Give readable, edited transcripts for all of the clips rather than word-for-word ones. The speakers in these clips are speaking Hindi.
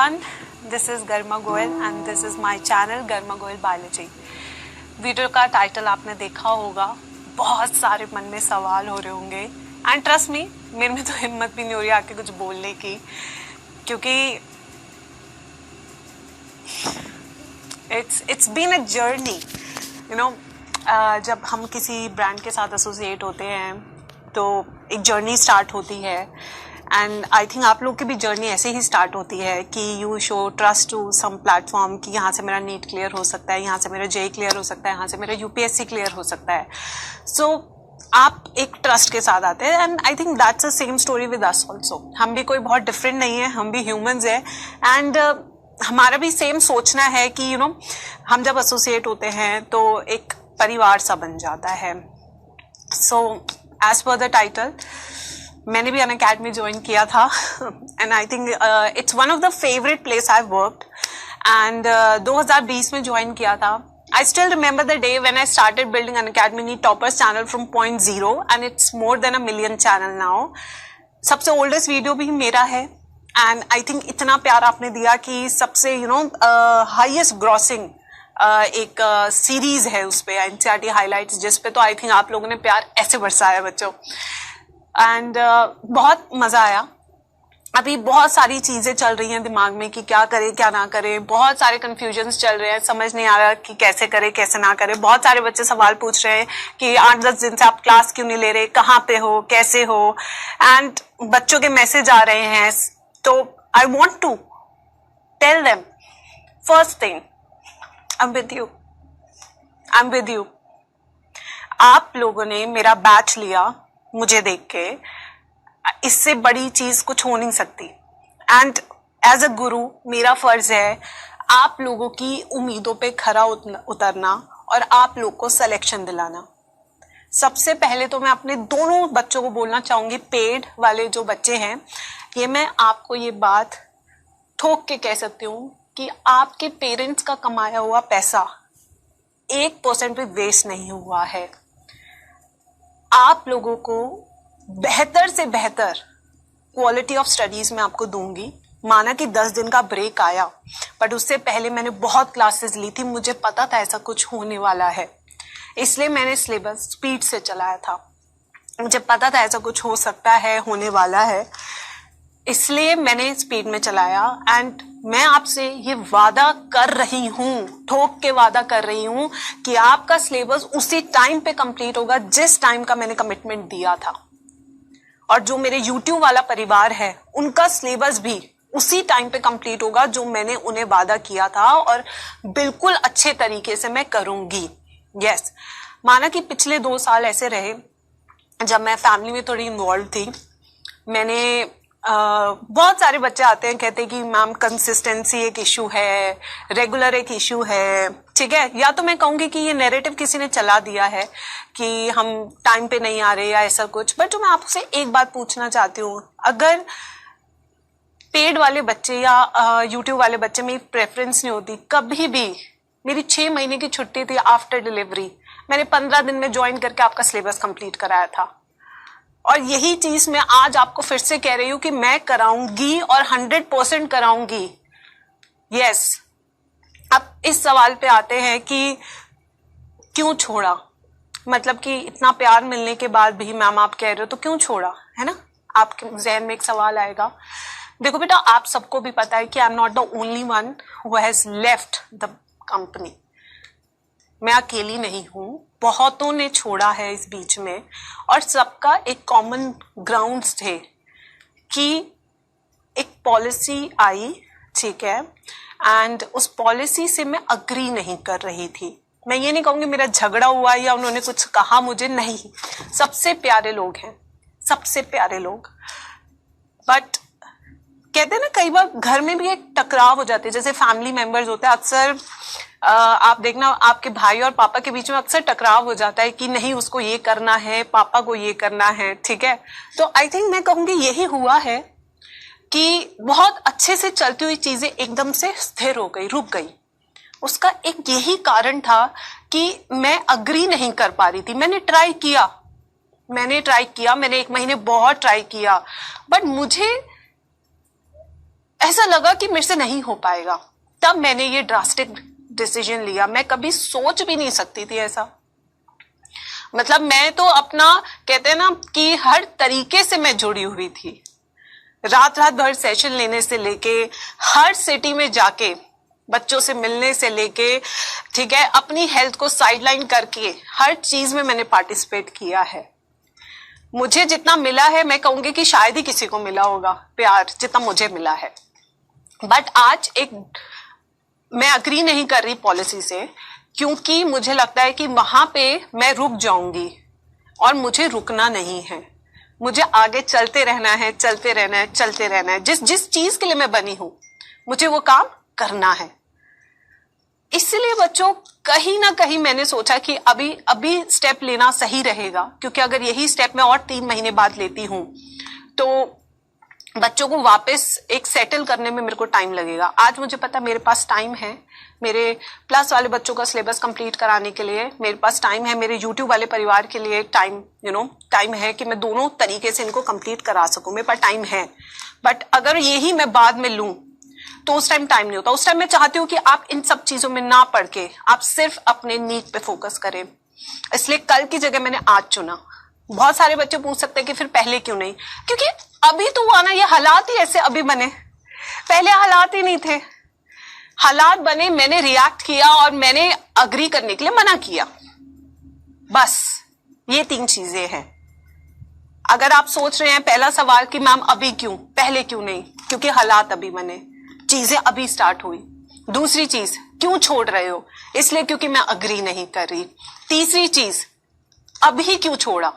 everyone, this is Garima Goel and this is my channel Garima Goel Biology। Video का टाइटल आपने देखा होगा, बहुत सारे मन में सवाल हो रहे होंगे एंड ट्रस्ट मी, मेरे में तो हिम्मत भी नहीं हो रही आके कुछ बोलने की, क्योंकि it's been a journey, you know। जब हम किसी ब्रांड के साथ एसोसिएट होते हैं तो एक जर्नी स्टार्ट होती है एंड आई थिंक आप लोग की भी जर्नी ऐसे ही स्टार्ट होती है कि you show trust to some platform कि यहाँ से मेरा नीट क्लियर हो सकता है, यहाँ से मेरा जेई क्लियर हो सकता है, यहाँ से मेरा यूपीएससी क्लियर हो सकता है। सो आप एक ट्रस्ट के साथ आते हैं and I think that's the same story with us also. हम भी कोई बहुत डिफरेंट नहीं है, हम भी ह्यूमंस है एंड हमारा भी सेम सोचना है कि हम जब एसोसिएट होते हैं तो एक परिवार सा बन जाता है। So as per the title, मैंने भी अनअकैडमी ज्वाइन किया था and I think it's one of the favourite place I worked and 2020 में ज्वाइन किया था। I still remember the day when I started building Unacademy Neat Toppers channel from 0.0 and it's more than 1 million channel now। सबसे oldest वीडियो भी मेरा है and I think इतना प्यार आपने दिया कि सबसे highest grossing एक सीरीज है उस पे एनसीईआरटी हाइलाइट्स, जिस पे तो आई थिंक आप लोगों ने प्यार ऐसे बरसाया बच्चों एंड बहुत मजा आया। अभी बहुत सारी चीजें चल रही हैं दिमाग में कि क्या करें क्या ना करें, बहुत सारे कंफ्यूजन्स चल रहे हैं, समझ नहीं आ रहा कि कैसे करें कैसे ना करें। बहुत सारे बच्चे सवाल पूछ रहे हैं कि 8-10 दिन से आप क्लास क्यों नहीं ले रहे, कहाँ पे हो, कैसे हो, एंड बच्चों के मैसेज आ रहे हैं। तो I want to tell them first thing, I'm with you। आप लोगों ने मेरा बैच लिया मुझे देख के, इससे बड़ी चीज कुछ हो नहीं सकती एंड एज अ गुरु मेरा फर्ज है आप लोगों की उम्मीदों पे खरा उतरना और आप लोग को सिलेक्शन दिलाना। सबसे पहले तो मैं अपने दोनों बच्चों को बोलना चाहूंगी, पेड वाले जो बच्चे हैं, ये मैं आपको ये बात ठोक के कह सकती हूँ कि आपके पेरेंट्स का कमाया हुआ पैसा 1% भी वेस्ट नहीं हुआ है। आप लोगों को बेहतर से बेहतर क्वालिटी ऑफ स्टडीज में आपको दूंगी। माना कि 10 दिन का ब्रेक आया, बट उससे पहले मैंने बहुत क्लासेस ली थी, मुझे पता था ऐसा कुछ होने वाला है, इसलिए मैंने सिलेबस स्पीड से चलाया था। मुझे पता था ऐसा कुछ हो सकता है, होने वाला है, इसलिए मैंने स्पीड में चलाया एंड मैं आपसे ये वादा कर रही हूँ, ठोक के वादा कर रही हूँ कि आपका सिलेबस उसी टाइम पे कंप्लीट होगा जिस टाइम का मैंने कमिटमेंट दिया था। और जो मेरे YouTube वाला परिवार है उनका सिलेबस भी उसी टाइम पे कंप्लीट होगा जो मैंने उन्हें वादा किया था, और बिल्कुल अच्छे तरीके से मैं करूंगी। यस, माना कि पिछले 2 साल ऐसे रहे जब मैं फैमिली में थोड़ी इन्वॉल्व थी। मैंने बहुत सारे बच्चे आते हैं कहते हैं कि मैम कंसिस्टेंसी एक इशू है, रेगुलर एक इशू है, ठीक है, या तो मैं कहूंगी कि ये नैरेटिव किसी ने चला दिया है कि हम टाइम पे नहीं आ रहे या ऐसा कुछ। बट जो मैं आपसे एक बात पूछना चाहती हूँ, अगर पेड वाले बच्चे या यूट्यूब वाले बच्चे में प्रेफरेंस नहीं होती, कभी भी मेरी 6 महीने की छुट्टी थी आफ्टर डिलीवरी, मैंने 15 दिन में ज्वाइन करके आपका सिलेबस कंप्लीट कराया था। और यही चीज मैं आज आपको फिर से कह रही हूं कि मैं कराऊंगी और 100% कराऊंगी। यस, अब इस सवाल पे आते हैं कि क्यों छोड़ा, मतलब कि इतना प्यार मिलने के बाद भी मैम आप कह रहे हो तो क्यों छोड़ा, है ना, आपके जहन में एक सवाल आएगा। देखो बेटा, आप सबको भी पता है कि I am not the only one who has left the company. मैं अकेली नहीं हूं, बहुतों ने छोड़ा है इस बीच में, और सबका एक कॉमन ग्राउंड्स थे कि एक पॉलिसी आई, ठीक है, एंड उस पॉलिसी से मैं अग्री नहीं कर रही थी। मैं ये नहीं कहूंगी मेरा झगड़ा हुआ या उन्होंने कुछ कहा मुझे, नहीं, सबसे प्यारे लोग हैं, सबसे प्यारे लोग। बट कहते हैं ना, कई बार घर में भी एक टकराव हो जाते हैं, जैसे फैमिली मेंबर्स होते हैं, अक्सर आप देखना आपके भाई और पापा के बीच में अक्सर टकराव हो जाता है कि नहीं उसको ये करना है, पापा को ये करना है, ठीक है। तो आई थिंक मैं कहूंगी यही हुआ है कि बहुत अच्छे से चलती हुई चीजें एकदम से स्थिर हो गई, रुक गई। उसका एक यही कारण था कि मैं अग्री नहीं कर पा रही थी। मैंने ट्राई किया, मैंने 1 महीने बहुत ट्राई किया, बट मुझे ऐसा लगा कि मेरे से नहीं हो पाएगा। तब मैंने ये ड्रास्टिक डिसीजन लिया। मैं कभी सोच भी नहीं सकती थी ऐसा। मतलब मैं तो अपना, कहते हैं ना कि हर तरीके से मैं जुड़ी हुई थी। रात रात भर सेशन लेने से लेके, हर सिटी में जाके बच्चों से मिलने से लेके, ठीक है, अपनी हेल्थ को साइडलाइन करके हर चीज में मैंने पार्टिसिपेट किया है। मुझे जितना मिला है, मैं कहूंगी कि शायद ही किसी को मिला होगा प्यार जितना मुझे मिला है। बट आज मैं अग्री नहीं कर रही पॉलिसी से, क्योंकि मुझे लगता है कि वहां पे मैं रुक जाऊंगी और मुझे रुकना नहीं है। मुझे आगे चलते रहना है, चलते रहना है, चलते रहना है। जिस चीज के लिए मैं बनी हूं, मुझे वो काम करना है। इसलिए बच्चों, कहीं ना कहीं मैंने सोचा कि अभी स्टेप लेना सही रहेगा, क्योंकि अगर यही स्टेप मैं और 3 महीने बाद लेती हूं तो बच्चों को वापस एक सेटल करने में मेरे को टाइम लगेगा। आज मुझे पता मेरे पास टाइम है, मेरे प्लस वाले बच्चों का सिलेबस कंप्लीट कराने के लिए मेरे पास टाइम है, मेरे यूट्यूब वाले परिवार के लिए टाइम है कि मैं दोनों तरीके से इनको कंप्लीट करा सकूं। मेरे पास टाइम है। बट अगर यही मैं बाद में लूं तो उस टाइम टाइम नहीं होता। उस टाइम मैं चाहती हूँ कि आप इन सब चीजों में ना पढ़ के आप सिर्फ अपने नीट पे फोकस करें। इसलिए कल की जगह मैंने आज चुना। बहुत सारे बच्चे पूछ सकते हैं कि फिर पहले क्यों नहीं, क्योंकि अभी तो हुआ ना, ये हालात ही ऐसे अभी बने, पहले हालात ही नहीं थे। हालात बने, मैंने रिएक्ट किया और मैंने अग्री करने के लिए मना किया। बस ये 3 चीजें हैं। अगर आप सोच रहे हैं पहला सवाल कि मैम अभी क्यों, पहले क्यों नहीं, क्योंकि हालात अभी बने, चीजें अभी स्टार्ट हुई। दूसरी चीज, क्यों छोड़ रहे हो, इसलिए क्योंकि मैं अग्री नहीं कर रही। तीसरी चीज, अभी क्यों छोड़ा,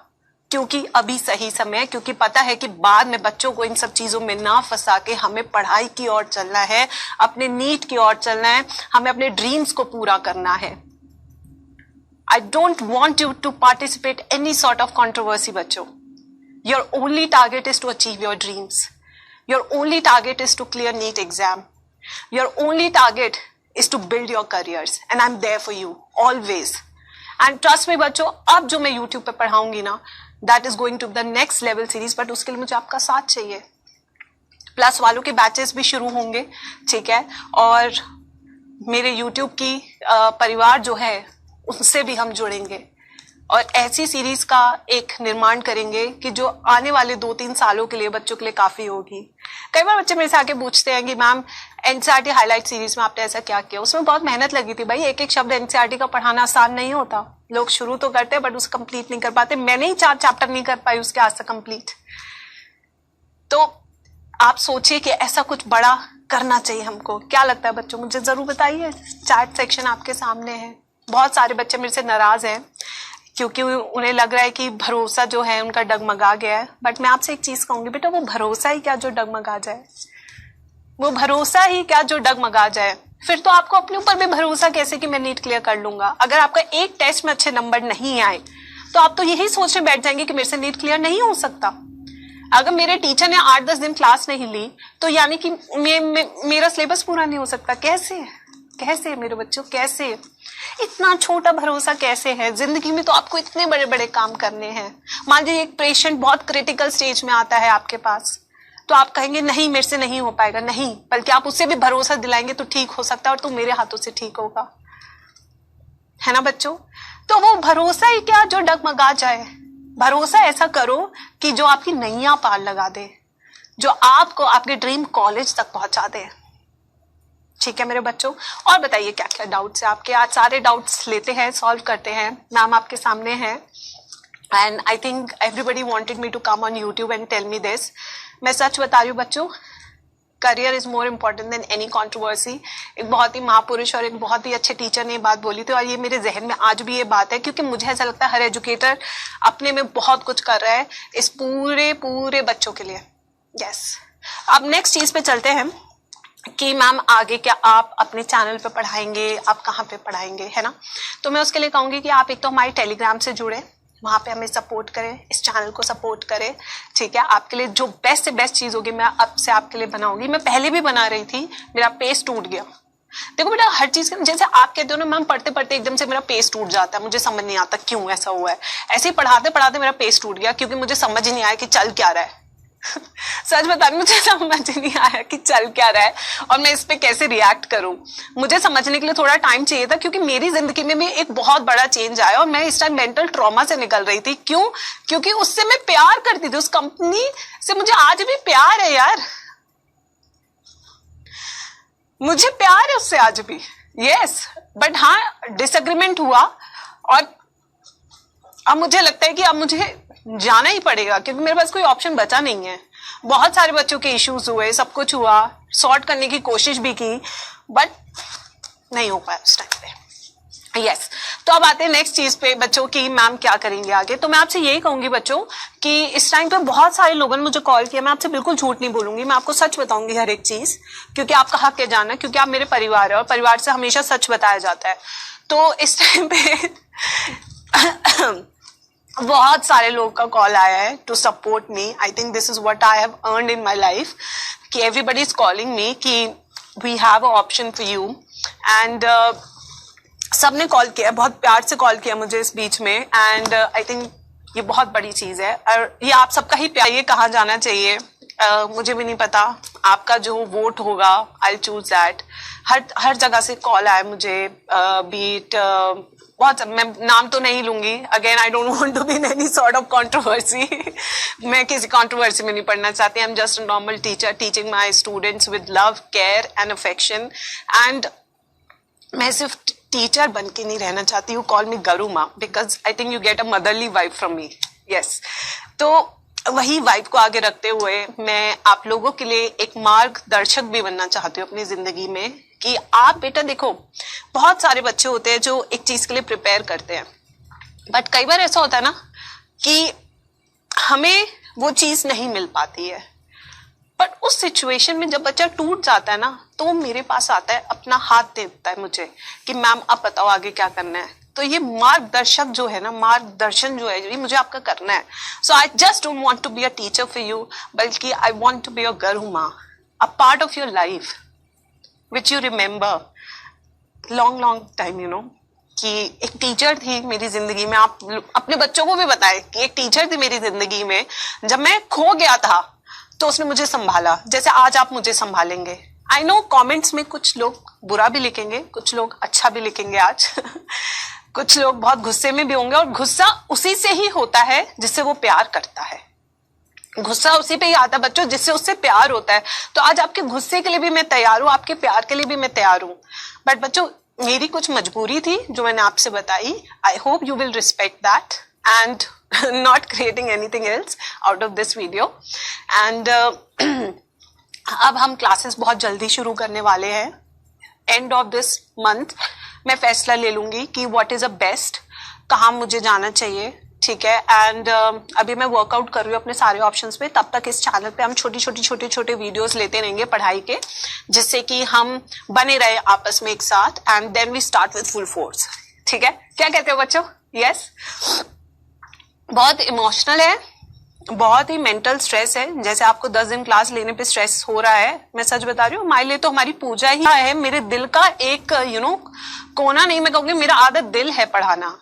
क्योंकि अभी सही समय है, क्योंकि पता है कि बाद में बच्चों को इन सब चीजों में ना फंसा के हमें पढ़ाई की ओर चलना है, अपने नीट की ओर चलना है, हमें अपने ड्रीम्स को पूरा करना है। I don't want you to participate any sort of controversy, बच्चों। Your only target is to achieve your dreams. Your only target is to clear NEET exam. Your only target is to build your careers, and I'm there for you always. And trust me बच्चों, अब जो मैं YouTube पे पढ़ाऊंगी ना, that is going to be the next level series, but उसके लिए मुझे आपका साथ चाहिए। प्लस वालों के बैचेस भी शुरू होंगे, ठीक है, और मेरे YouTube की परिवार जो है उनसे भी हम जुड़ेंगे और ऐसी सीरीज का एक निर्माण करेंगे कि जो आने वाले 2-3 सालों के लिए बच्चों के लिए काफी होगी। कई बार बच्चे मेरे से आके पूछते हैं कि मैम एनसीईआरटी हाईलाइट सीरीज में आपने ऐसा क्या किया। उसमें बहुत मेहनत लगी थी भाई। एक एक शब्द एनसीईआरटी का पढ़ाना आसान नहीं होता। लोग शुरू तो करते हैं बट उसे कंप्लीट नहीं कर पाते। मैंने ही 4 चैप्टर नहीं कर पाई उसके आज तक कंप्लीट। तो आप सोचिए कि ऐसा कुछ बड़ा करना चाहिए हमको। क्या लगता है बच्चों, मुझे जरूर बताइए। चैट सेक्शन आपके सामने है। बहुत सारे बच्चे मेरे से नाराज हैं क्योंकि उन्हें लग रहा है कि भरोसा जो है उनका डगमगा गया है। बट मैं आपसे एक चीज कहूंगी, बेटा वो भरोसा ही क्या जो डगमगा जाए, वो भरोसा ही क्या जो डगमगा जाए। फिर तो आपको अपने ऊपर भी भरोसा कैसे कि मैं नीट क्लियर कर लूंगा। अगर आपका एक टेस्ट में अच्छे नंबर नहीं आए तो आप तो यही सोचने बैठ जाएंगे कि मेरे से नीट क्लियर नहीं हो सकता। अगर मेरे टीचर ने 8-10 दिन क्लास नहीं ली तो यानी कि मेरा सिलेबस पूरा नहीं हो सकता। कैसे मेरे बच्चों, कैसे? इतना छोटा भरोसा कैसे है? जिंदगी में तो आपको इतने बड़े बड़े काम करने हैं। मान लीजिए एक पेशेंट बहुत क्रिटिकल स्टेज में आता है आपके पास, तो आप कहेंगे नहीं मेरे से नहीं हो पाएगा। नहीं, बल्कि आप उससे भी भरोसा दिलाएंगे तो ठीक हो सकता है और तो मेरे हाथों से ठीक होगा, है ना बच्चों? तो वो भरोसा ही क्या जो डगमगा जाए। भरोसा ऐसा करो कि जो आपकी नैया पार लगा दे, जो आपको आपके ड्रीम कॉलेज तक पहुंचा दे। ठीक है मेरे बच्चों, और बताइए क्या क्या डाउट्स है आपके। आज सारे डाउट्स लेते हैं, सॉल्व करते हैं। मैम आपके सामने है and I think everybody wanted me to come on YouTube and tell me this. मैं सच बता रही हूँ बच्चों, career is more important than any controversy. एक बहुत ही महापुरुष और एक बहुत ही अच्छे टीचर ने ये बात बोली थी और ये मेरे जहन में आज भी ये बात है, क्योंकि मुझे ऐसा लगता है हर एजुकेटर अपने में बहुत कुछ कर रहा है इस पूरे बच्चों के लिए। यस, अब नेक्स्ट चीज पे चलते हैं कि मैम आगे क्या आप अपने चैनल पे पढ़ाएंगे, आप कहाँ पे पढ़ाएंगे, है ना? तो मैं उसके लिए कहूंगी कि आप एक तो हमारे टेलीग्राम से जुड़े, वहां पे हमें सपोर्ट करें, इस चैनल को सपोर्ट करें। ठीक है, आपके लिए जो बेस्ट से बेस्ट चीज होगी मैं अब से आपके लिए बनाऊंगी। मैं पहले भी बना रही थी, मेरा पेज टूट गया। देखो बेटा, हर चीज जैसे आप कहते हो ना मैम, पढ़ते पढ़ते एकदम से मेरा पेज टूट जाता है, मुझे समझ नहीं आता क्यों ऐसा हुआ है। ऐसे ही पढ़ाते पढ़ाते मेरा पेज टूट गया क्योंकि मुझे समझ नहीं आया कि चल क्या रहा है। सच बता रही, मुझे समझ नहीं आया कि चल क्या रहा है और मैं इस पे कैसे रिएक्ट करूं। मुझे समझने के लिए थोड़ा टाइम चाहिए था, क्योंकि मेरी जिंदगी में भी एक बहुत बड़ा चेंज आया और मैं इस टाइम मेंटल ट्रॉमा से निकल रही थी। क्यों? क्योंकि उससे मैं प्यार करती थी, उस कंपनी से मुझे आज भी प्यार है यार, मुझे प्यार है उससे आज भी। यस, बट हाँ, डिसएग्रीमेंट हुआ और अब मुझे लगता है कि अब मुझे जाना ही पड़ेगा, क्योंकि मेरे पास कोई ऑप्शन बचा नहीं है। बहुत सारे बच्चों के इश्यूज हुए, सब कुछ हुआ, सॉर्ट करने की कोशिश भी की, बट नहीं हो पाया उस टाइम पे। यस, तो अब आते हैं नेक्स्ट चीज पे, बच्चों की मैम क्या करेंगे आगे। तो मैं आपसे यही कहूंगी बच्चों कि इस टाइम पे बहुत सारे लोगों ने मुझे कॉल किया, मैं आपसे बिल्कुल झूठ नहीं बोलूंगी, मैं आपको सच बताऊंगी हर एक चीज, क्योंकि आपका हक है जानना, क्योंकि आप मेरे परिवार है और परिवार से हमेशा सच बताया जाता है। तो इस टाइम पे बहुत सारे लोगों का कॉल आया है to support me. I think this is what I have earned in my life, कि एवरीबडी इज कॉलिंग मी कि we have a option for you. And सबने कॉल किया, बहुत प्यार से कॉल किया मुझे इस बीच में, एंड आई थिंक ये बहुत बड़ी चीज है और ये आप सबका ही प्यार। ये कहाँ जाना चाहिए मुझे भी नहीं पता, आपका जो वोट होगा आई चूज दैट। हर जगह से कॉल आया मुझे, बीट बहुत, मैं नाम तो नहीं लूंगी, again I don't want to be in any sort of controversy. मैं किसी कंट्रोवर्सी में नहीं पढ़ना चाहती। I am just a normal teacher teaching my students with love, care and affection. And मैं सिर्फ टीचर बन के नहीं रहना चाहती हूँ, कॉल मी गरू माँ, because I think you get a motherly vibe from me. Yes, तो वही वाइब को आगे रखते हुए मैं आप लोगों के लिए एक मार्गदर्शक भी बनना चाहती हूँ अपनी जिंदगी में, कि आप बेटा देखो, बहुत सारे बच्चे होते हैं जो एक चीज के लिए प्रिपेयर करते हैं, बट कई बार ऐसा होता है ना कि हमें वो चीज नहीं मिल पाती है। बट उस सिचुएशन में जब बच्चा टूट जाता है ना, तो वो मेरे पास आता है, अपना हाथ देता है मुझे कि मैम अब बताओ आगे क्या करना है। तो ये मार्गदर्शक जो है ना, मार्गदर्शन जो है, ये मुझे आपका करना है। So I just don't want to be a teacher for you, बल्कि I want to be a guru maa, a part of your life which you remember long time, you know, कि एक टीचर थी मेरी जिंदगी में। आप अपने बच्चों को भी बताएं कि एक टीचर थी मेरी जिंदगी में, जब मैं खो गया था तो उसने मुझे संभाला, जैसे आज आप मुझे संभालेंगे। आई नो कमेंट्स में कुछ लोग बुरा भी लिखेंगे, कुछ लोग अच्छा भी लिखेंगे आज कुछ लोग बहुत गुस्से में भी होंगे, और गुस्सा उसी से ही होता है जिससे वो प्यार करता है। गुस्सा उसी पे ही आता है बच्चों जिससे उससे प्यार होता है। तो आज आपके गुस्से के लिए भी मैं तैयार हूँ, आपके प्यार के लिए भी मैं तैयार हूँ, बट बच्चों मेरी कुछ मजबूरी थी जो मैंने आपसे बताई। I hope you will respect that and not creating anything else out of this video. And अब हम क्लासेस बहुत जल्दी शुरू करने वाले हैं। एंड ऑफ दिस मंथ मैं फैसला ले लूंगी कि व्हाट इज अ बेस्ट, कहाँ मुझे जाना चाहिए, ठीक है। एंड अभी मैं वर्कआउट कर रही हूँ अपने सारे ऑप्शंस पे। तब तक इस चैनल पे हम छोटे वीडियोस लेते रहेंगे पढ़ाई के, जिससे कि हम बने रहे आपस में एक साथ, and then we start with full force, ठीक है। क्या कहते हो बच्चों? यस, बहुत इमोशनल है, बहुत ही मेंटल स्ट्रेस है। जैसे आपको 10 दिन क्लास लेने पे स्ट्रेस हो रहा है, मैं सच बता रही हूँ, हमारे लिए तो हमारी पूजा ही है। मेरे दिल का एक कोना नहीं, मैं कहूँगी मेरा आधा दिल है पढ़ाना।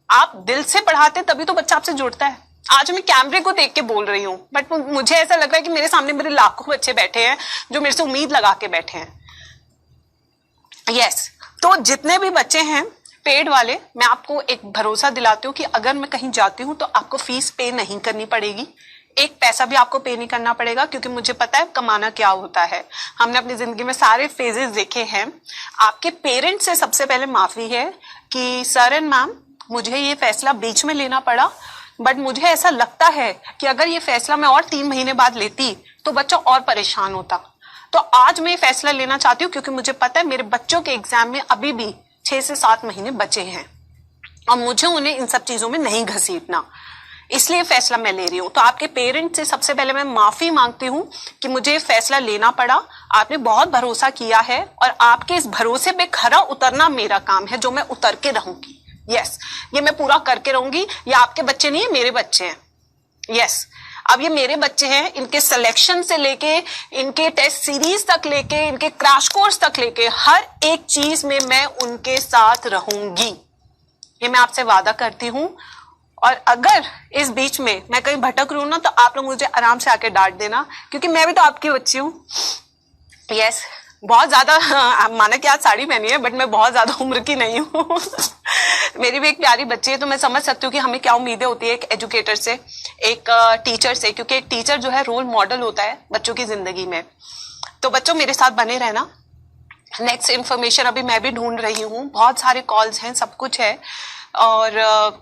आप दिल से पढ़ाते तभी तो बच्चा आपसे जुड़ता है। आज मैं कैमरे को देख के बोल रही हूँ, बट मुझे ऐसा लग रहा है कि मेरे सामने मेरे लाखों बच्चे बैठे हैं जो मेरे से उम्मीद लगा के बैठे हैं। यस, तो जितने भी बच्चे हैं पेड वाले, मैं आपको एक भरोसा दिलाती हूँ कि अगर मैं कहीं जाती हूँ तो आपको फीस पे नहीं करनी पड़ेगी, एक पैसा भी आपको पे नहीं करना पड़ेगा, क्योंकि मुझे पता है कमाना क्या होता है। हमने अपनी जिंदगी में सारे फेजेस देखे हैं। आपके पेरेंट्स से सबसे पहले माफी है कि सर एंड मैम मुझे ये फैसला बीच में लेना पड़ा, बट मुझे ऐसा लगता है कि अगर ये फैसला मैं और 3 महीने बाद लेती तो बच्चा और परेशान होता। तो आज मैं ये फैसला लेना चाहती हूँ, क्योंकि मुझे पता है मेरे बच्चों के एग्जाम में अभी भी 6 से 7 महीने बचे हैं और मुझे उन्हें इन सब चीजों में नहीं घसीटना, इसलिए फैसला मैं ले रही हूँ। तो आपके पेरेंट्स से सबसे पहले मैं माफी मांगती हूँ कि मुझे फैसला लेना पड़ा। आपने बहुत भरोसा किया है और आपके इस भरोसे पे खरा उतरना मेरा काम है, जो मैं उतर के रहूंगी। यस, ये मैं पूरा करके रहूंगी। ये आपके बच्चे नहीं है, मेरे बच्चे हैं। यस, अब ये मेरे बच्चे हैं, इनके सिलेक्शन से लेके इनके टेस्ट सीरीज तक लेके इनके क्रैश कोर्स तक लेके हर एक चीज में मैं उनके साथ रहूंगी, ये मैं आपसे वादा करती हूँ। और अगर इस बीच में मैं कहीं भटक रही हूं ना तो आप लोग मुझे आराम से आके डांट देना, क्योंकि मैं भी तो आपकी बच्ची हूँ। यस, बहुत ज्यादा माना कि आज साड़ी पहनी है बट मैं बहुत ज्यादा उम्र की नहीं हूँ। मेरी भी एक प्यारी बच्ची है, तो मैं समझ सकती हूँ कि हमें क्या उम्मीदें होती है एक एजुकेटर से, एक टीचर से, क्योंकि एक टीचर जो है रोल मॉडल होता है बच्चों की जिंदगी में। तो बच्चों मेरे साथ बने रहना। नेक्स्ट इन्फॉर्मेशन अभी मैं भी ढूंढ रही हूँ, बहुत सारे कॉल्स हैं, सब कुछ है और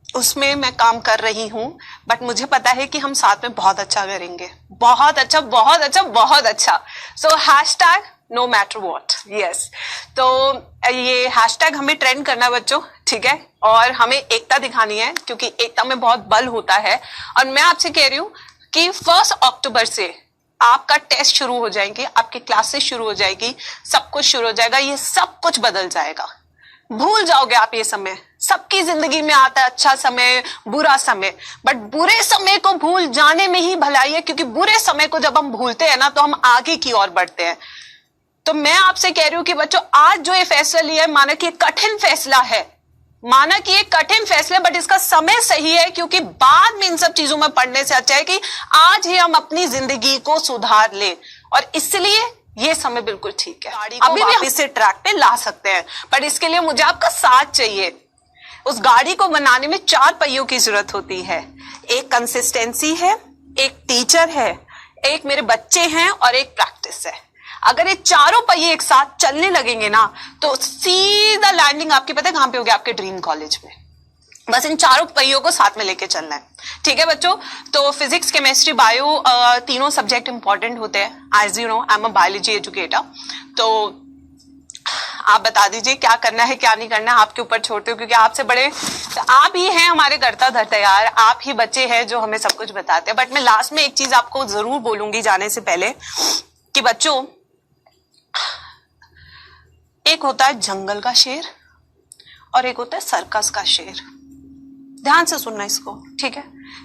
उसमें मैं काम कर रही हूँ, बट मुझे पता है कि हम साथ में बहुत अच्छा करेंगे, बहुत अच्छा बहुत अच्छा बहुत अच्छा। So hashtag no matter what, yes. तो ये हैशटैग हमें ट्रेंड करना है बच्चों, ठीक है, और हमें एकता दिखानी है, क्योंकि एकता में बहुत बल होता है। और मैं आपसे कह रही हूँ कि 1 अक्टूबर से आपका टेस्ट शुरू हो जाएंगे, आपकी क्लासेस शुरू हो जाएगी, सब कुछ शुरू हो जाएगा, ये सब कुछ बदल जाएगा। भूल जाओगे आप ये समय। सबकी जिंदगी में आता है अच्छा समय, बुरा समय, बट बुरे समय को भूल जाने में ही भलाई है, क्योंकि बुरे समय को जब हम भूलते हैं ना तो हम आगे की ओर बढ़ते हैं। तो मैं आपसे कह रही हूं कि बच्चों आज जो ये फैसला लिया है, माना कि एक कठिन फैसला है, माना कि एक कठिन फैसला, बट इसका समय सही है, क्योंकि बाद में इन सब चीजों में पढ़ने से अच्छा है कि आज ही हम अपनी जिंदगी को सुधार लें, और इसलिए ये समय बिल्कुल ठीक है। गाड़ी को अभी भी वापस से ट्रैक पे ला सकते हैं, पर इसके लिए मुझे आपका साथ चाहिए। उस गाड़ी को बनाने में 4 पहियों की जरूरत होती है। एक कंसिस्टेंसी है, एक टीचर है, एक मेरे बच्चे हैं और एक प्रैक्टिस है। अगर ये चारों पहिए एक साथ चलने लगेंगे ना तो सीधा लैंडिंग आपकी पता है कहां पे होगी? आपके ड्रीम कॉलेज में। बस इन चारों पहियों को साथ में लेके चलना है, ठीक है बच्चों। तो फिजिक्स, केमिस्ट्री, बायो तीनों सब्जेक्ट इंपॉर्टेंट होते हैं। As you know I am a biology educator, तो आप बता दीजिए क्या करना है क्या नहीं करना है, आपके ऊपर छोड़ते हो, क्योंकि आपसे बड़े आप ही हैं हमारे करता धरता यार, आप ही बच्चे हैं जो हमें सब कुछ बताते हैं। बट मैं लास्ट में एक चीज आपको जरूर बोलूंगी जाने से पहले कि बच्चों, एक होता है जंगल का शेर और एक होता है सर्कस का शेर। ध्यान से सुनना इसको, ठीक है।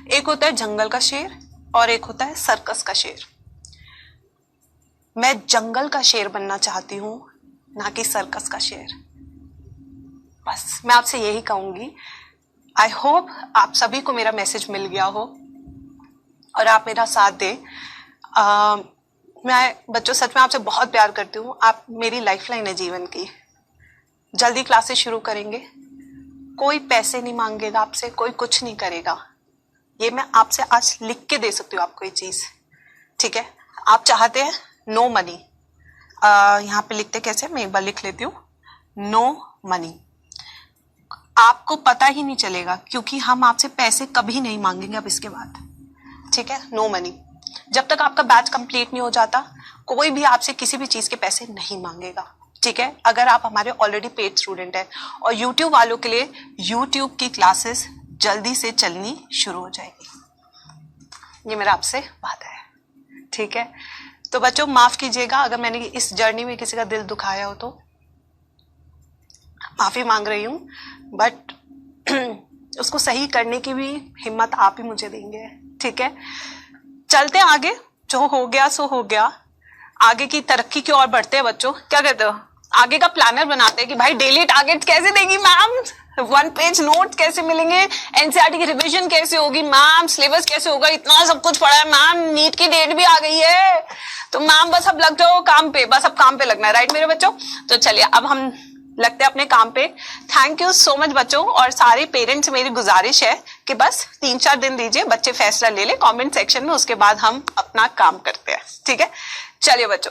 एक होता है जंगल का शेर और एक होता है सर्कस का शेर। मैं जंगल का शेर बनना चाहती हूं, ना कि सर्कस का शेर। बस मैं आपसे यही कहूंगी। आई होप आप सभी को मेरा मैसेज मिल गया हो और आप मेरा साथ दें। मैं बच्चों सच में आपसे बहुत प्यार करती हूँ, आप मेरी लाइफलाइन है जीवन की। जल्दी क्लासेस शुरू करेंगे, कोई पैसे नहीं मांगेगा आपसे, कोई कुछ नहीं करेगा। ये मैं आपसे आज लिख के दे सकती हूँ आपको ये चीज, ठीक है। आप चाहते हैं नो मनी, यहाँ पे लिखते कैसे, मैं एक बार लिख लेती हूँ, नो मनी। आपको पता ही नहीं चलेगा, क्योंकि हम आपसे पैसे कभी नहीं मांगेंगे अब इसके बाद, ठीक है। No money. जब तक आपका बैच कंप्लीट नहीं हो जाता कोई भी आपसे किसी भी चीज के पैसे नहीं मांगेगा, ठीक है। अगर आप हमारे ऑलरेडी पेड स्टूडेंट हैं। और यूट्यूब वालों के लिए यूट्यूब की क्लासेस जल्दी से चलनी शुरू हो जाएगी, ये मेरा आपसे वादा है, ठीक है। तो बच्चों माफ कीजिएगा अगर मैंने इस जर्नी में किसी का दिल दुखाया हो, तो माफी मांग रही हूं, बट उसको सही करने की भी हिम्मत आप ही मुझे देंगे, ठीक है। चलते हैं आगे, जो हो गया सो हो गया। आगे की तरक्की की ओर बढ़ते हैं बच्चों। क्या कहते हो? आगे का प्लानर बनाते हैं कि भाई डेली टारगेट कैसे देगी मैम, 1 पेज नोट कैसे मिलेंगे, एनसीईआरटी की रिवीजन कैसे होगी मैम, सिलेबस कैसे होगा, इतना सब कुछ पढ़ा है मैम, नीट की डेट भी आ गई है, तो मैम बस अब लग जाओ काम पे, बस अब काम पे लगना है, राइट मेरे बच्चों। तो चलिए अब हम लगते हैं अपने काम पे। थैंक यू सो मच बच्चों, और सारे पेरेंट्स मेरी गुजारिश है कि बस 3-4 दिन दीजिए, बच्चे फैसला ले ले कमेंट सेक्शन में, उसके बाद हम अपना काम करते हैं, ठीक है। चलिए बच्चों।